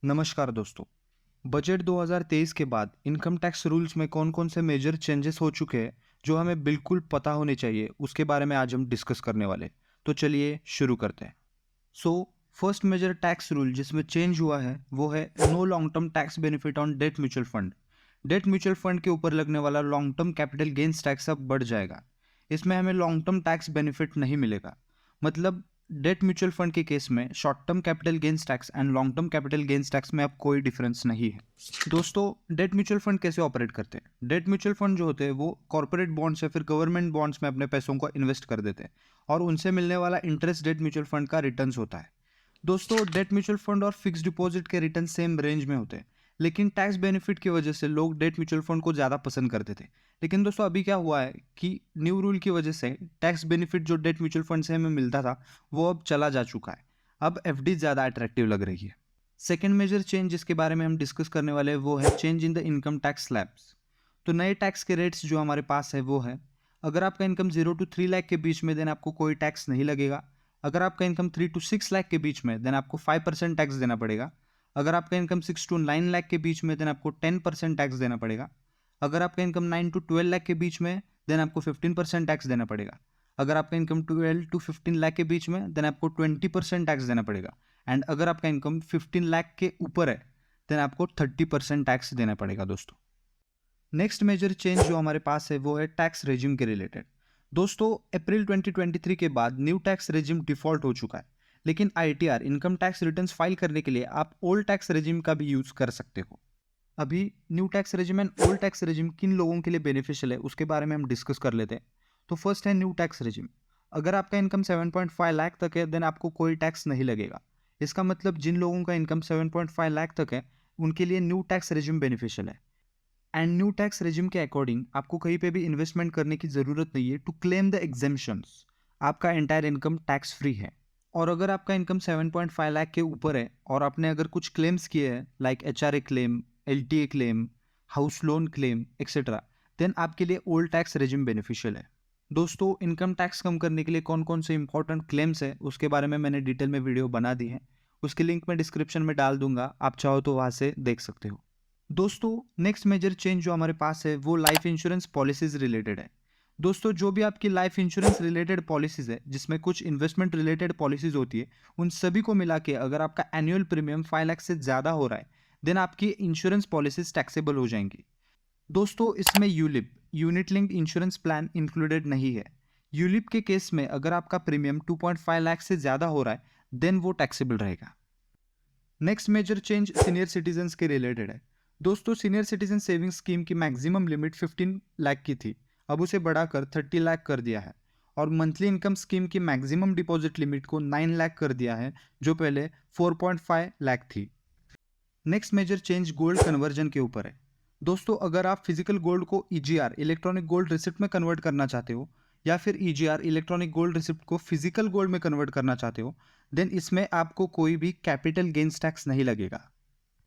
नमस्कार दोस्तों। बजट 2023 के बाद इनकम टैक्स रूल्स में कौन-कौन से मेजर चेंजेस हो चुके हैं जो हमें बिल्कुल पता होने चाहिए, उसके बारे में आज हम डिस्कस करने वाले। तो चलिए शुरू करते हैं। So first major tax rule जिसमें चेंज हुआ है वो है no long term tax benefit on debt mutual fund. Debt mutual fund के ऊपर लगने वाला long term capital gains tax अब बढ़ जाएगा। इसमें हमें लॉन्ग टर्म टैक्स बेनिफिट नहीं मिलेगा। मतलब डेट म्यूचुअल फंड के केस में short term capital gains tax and long term capital gains tax में अब कोई डिफरेंस नहीं है। दोस्तों, डेट म्यूचुअल फंड कैसे ऑपरेट करते हैं? डेट म्यूचुअल फंड जो होते हैं वो कॉर्पोरेट बॉन्ड्स या फिर गवर्नमेंट बॉन्ड्स में अपने पैसों को इन्वेस्ट कर देते हैं और उनसे मिलने वाला इंटरेस्ट डेट म्यूचुअल फंड का रिटर्न्स होता है। दोस्तों, डेट म्यूचुअल फंड और फिक्स डिपॉजिट के रिटर्न सेम रेंज में होते हैं, लेकिन टैक्स बेनिफिट की वजह से लोग डेट म्यूचुअल फंड को ज़्यादा पसंद करते थे। लेकिन दोस्तों, अभी क्या हुआ है कि न्यू रूल की वजह से टैक्स बेनिफिट जो डेट म्यूचुअल फंड से हमें मिलता था वो अब चला जा चुका है। अब एफडी ज़्यादा अट्रैक्टिव लग रही है। सेकेंड मेजर चेंज जिसके बारे में हम डिस्कस करने वाले हैं वो है change in the income tax slabs. तो नए टैक्स के रेट्स जो हमारे पास है वो है, अगर आपका इनकम 0 to 3 लाख के बीच में देन आपको कोई टैक्स नहीं लगेगा। अगर आपका इनकम 3 to 6 लाख के बीच में देन आपको 5% टैक्स देना पड़ेगा। अगर आपका इनकम 6 to 9 लाख के बीच में देन आपको 10% टैक्स देना पड़ेगा। अगर आपका इनकम 9 to 12 लाख के बीच में देन आपको 15% टैक्स देना पड़ेगा। अगर आपका इनकम 12 to 15 लाख के बीच में देन आपको 20% टैक्स देना पड़ेगा। एंड अगर आपका इनकम 15 लाख के ऊपर है देन आपको 30% टैक्स देना पड़ेगा दोस्तों। नेक्स्ट मेजर चेंज जो हमारे पास है वो है टैक्स रेजिम के रिलेटेड। दोस्तों, अप्रैल 2023 के बाद न्यू टैक्स रेजिम डिफॉल्ट हो चुका है, लेकिन ITR income tax returns file करने के लिए आप ओल्ड टैक्स रेजिम का भी यूज कर सकते हो। अभी new tax regime and old tax regime किन लोगों के लिए बेनिफिशियल है उसके बारे में हम डिस्कस कर लेते हैं। तो फर्स्ट है न्यू टैक्स रेजिम। अगर आपका इनकम 7.5 लाख तक है देन आपको कोई टैक्स नहीं लगेगा। इसका मतलब जिन लोगों का इनकम 7.5 लाख तक है उनके लिए न्यू टैक्स रेजिम बेनिफिशियल है। एंड न्यू टैक्स रेजिम के अकॉर्डिंग आपको कहीं पे भी इन्वेस्टमेंट करने की ज़रूरत नहीं है टू क्लेम द एग्जेम्पशंस। आपका एंटायर इनकम टैक्स फ्री है। और अगर आपका इनकम 7.5 लाख के ऊपर है और आपने अगर कुछ क्लेम्स किए हैं like HRA claim, LTA claim, house loan claim etcetera, then आपके लिए ओल्ड टैक्स रेजिम बेनिफिशियल है। दोस्तों, इनकम टैक्स कम करने के लिए कौन कौन से इंपॉर्टेंट क्लेम्स है उसके बारे में मैंने डिटेल में वीडियो बना दी है। उसकी लिंक मैं डिस्क्रिप्शन में डाल दूंगा, आप चाहो तो वहाँ से देख सकते हो। दोस्तों, नेक्स्ट मेजर चेंज जो हमारे पास है वो लाइफ इंश्योरेंस पॉलिसीज रिलेटेड है। दोस्तों, जो भी आपकी लाइफ इंश्योरेंस रिलेटेड पॉलिसीज है जिसमें कुछ इन्वेस्टमेंट रिलेटेड पॉलिसीज होती है, उन सभी को मिला के अगर आपका एनुअल प्रीमियम 5 लाख से ज़्यादा हो रहा है देन आपकी इंश्योरेंस पॉलिसीज टैक्सेबल हो जाएंगी। दोस्तों, इसमें ULIP unit linked insurance plan included नहीं है। यूलिप के केस में अगर आपका प्रीमियम 2.5 लाख से ज़्यादा हो रहा है देन वो टैक्सेबल रहेगा। Next major change senior citizens के रिलेटेड है। दोस्तों, सीनियर सिटीजन सेविंग स्कीम की मैक्सिमम लिमिट 15 लाख की थी, अब उसे बढ़ाकर 30 लाख कर दिया है। और मंथली इनकम स्कीम की मैक्सिमम डिपॉजिट लिमिट को 9 लाख कर दिया है, जो पहले 4.5 लाख थी। Next major change gold conversion के ऊपर है। दोस्तों, अगर आप फिजिकल गोल्ड को ईजीआर इलेक्ट्रॉनिक गोल्ड रिसिप्ट में कन्वर्ट करना चाहते हो या फिर ईजीआर इलेक्ट्रॉनिक गोल्ड रिसिप्ट को फिजिकल गोल्ड में कन्वर्ट करना चाहते हो देन इसमें आपको कोई भी कैपिटल गेन्स टैक्स नहीं लगेगा।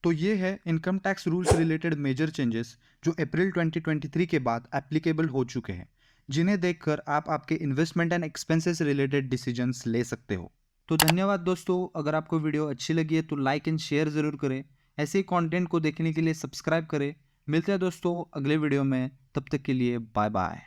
तो ये है income tax rules related major changes जो अप्रैल 2023 के बाद एप्लीकेबल हो चुके हैं, जिन्हें देखकर आप आपके investment and expenses related decisions ले सकते हो। तो धन्यवाद दोस्तों, अगर आपको वीडियो अच्छी लगी है तो लाइक एंड शेयर ज़रूर करें। ऐसे ही कंटेंट को देखने के लिए सब्सक्राइब करें। मिलते हैं दोस्तों अगले वीडियो में, तब तक के लिए बाय बाय।